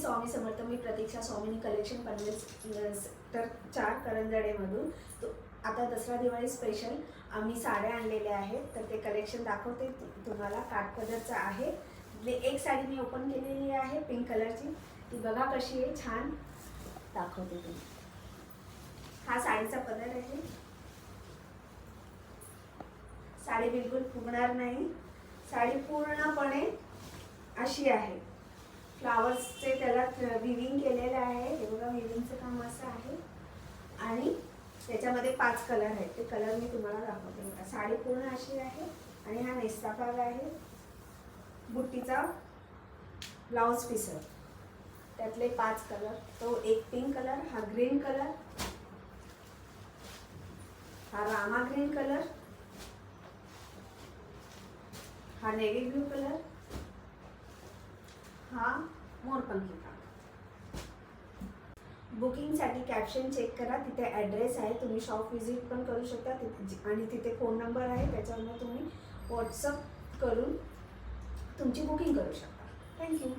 स्वामी समर्थ. मी प्रतीक्षा स्वामीनी collection Panvel sector 4 करंजडेमधून. तो आता Dussehra Diwali special आम्ही साड्या आणलेल्या आहेत, तर ते कलेक्शन दाखवते तुम्हाला. काठपदरचं आहे. एक साडी मी ओपन केलेली आहे पिंक कलरची, ती बघा कशी आहे, छान दाखवते तुम्ही. हा साडीचा पदर आहे. साडी बिलकुल फुगणार नाही. साडी पूर्णपणे अशी आहे. फ्लावर्सचे त्याला विविंग केलेलं आहे. हे बघा, विविंगचं काम असं आहे आणि त्याच्यामध्ये 5 कलर आहेत. ते कलर मी तुम्हाला दाखवते बघा. साडी पूर्ण अशी आहे आणि हा नेस्ता भाग आहे. बुट्टीचा ब्लाउज पीस आहे. त्यातले 5 कलर. तो एक पिंक कलर, हा ग्रीन कलर, हा रामा ग्रीन कलर, हा नेव्ही ब्लू कलर, हा मोरपंखी कलर. बुकिंगसाठी कॅप्शन चेक करा, तिथे ॲड्रेस आहे. तुम्ही शॉप व्हिजिट पण करू शकता आणि तिथे फोन नंबर आहे. त्याच्यावर तुम्ही व्हॉट्सअप करून तुमची बुकिंग करू शकता. थँक्यू.